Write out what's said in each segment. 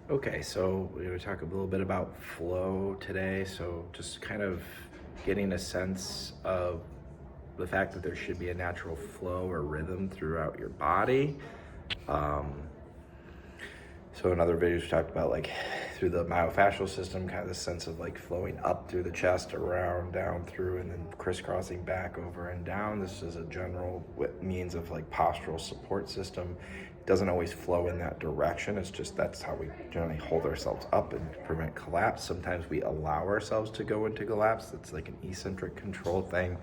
Okay, so we're going to talk a little bit about flow today. So, just kind of getting a sense of the fact that there should be a natural flow or rhythm throughout your body. Um, so, in other videos, we talked about like through the myofascial system, kind of the sense of like flowing up through the chest, around, down through, and then crisscrossing back over and down. This is a general means of like postural support system. It doesn't always flow in that direction. It's just that's how we generally hold ourselves up and prevent collapse. Sometimes we allow ourselves to go into collapse. It's like an eccentric control thing.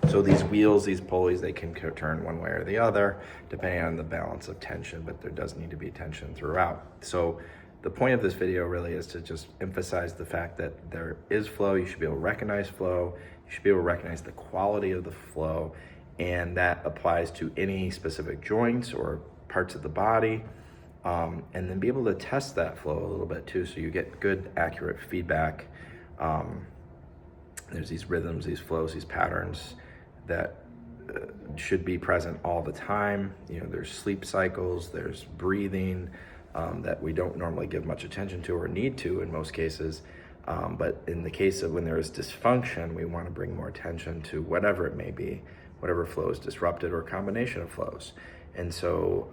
So these wheels, these pulleys, they can turn one way or the other depending on the balance of tension, but there does need to be tension throughout. So the point of this video really is to just emphasize the fact that there is flow. You should be able to recognize flow. You should be able to recognize the quality of the flow, and that applies to any specific joints or parts of the body. And then be able to test that flow a little bit too, so you get good, accurate feedback. There's these rhythms, these flows, these patterns that should be present all the time. There's sleep cycles, there's breathing that we don't normally give much attention to or need to in most cases. But in the case of when there is dysfunction, we want to bring more attention to whatever it may be, whatever flow is disrupted or a combination of flows. And so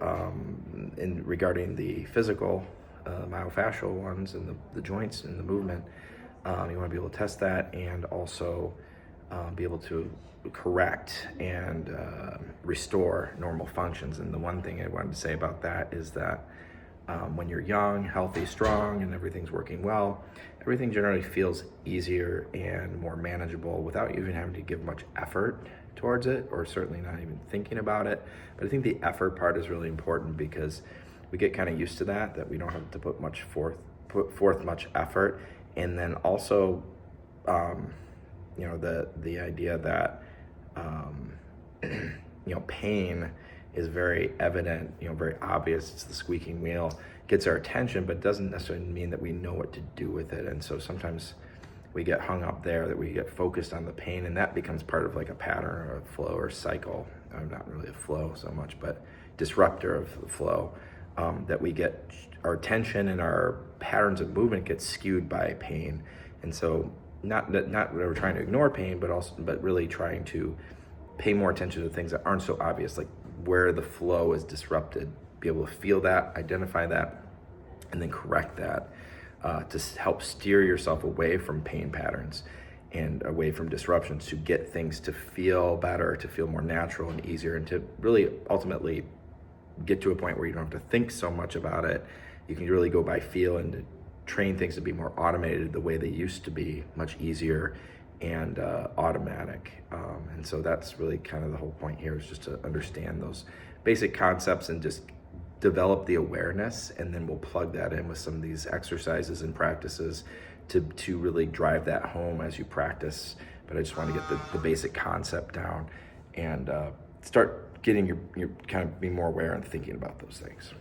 regarding the physical, myofascial ones and the joints and the movement, you want to be able to test that and also be able to correct and restore normal functions. And the one thing I wanted to say about that is that when you're young, healthy, strong, and everything's working well, everything generally feels easier and more manageable without even having to give much effort towards it, or certainly not even thinking about it. But I think the effort part is really important because we get kind of used to that we don't have to put forth much effort. And then also, the idea that pain is very evident, very obvious. It's the squeaking wheel, gets our attention, but doesn't necessarily mean that we know what to do with it. And so sometimes we get hung up there, that we get focused on the pain, and that becomes part of like a pattern or a flow or cycle. Not really a flow so much, but disruptor of the flow. That we get our attention and our patterns of movement get skewed by pain. And so not that we're trying to ignore pain, but really trying to pay more attention to things that aren't so obvious, like where the flow is disrupted, be able to feel that, identify that, and then correct that to help steer yourself away from pain patterns and away from disruptions, to get things to feel better, to feel more natural and easier, and to really ultimately get to a point where you don't have to think so much about it. You can really go by feel and train things to be more automated the way they used to be, much easier and automatic. And so that's really kind of the whole point here, is just to understand those basic concepts and just develop the awareness, and then we'll plug that in with some of these exercises and practices to really drive that home as you practice. But I just want to get the basic concept down and start getting your kind of be more aware and thinking about those things.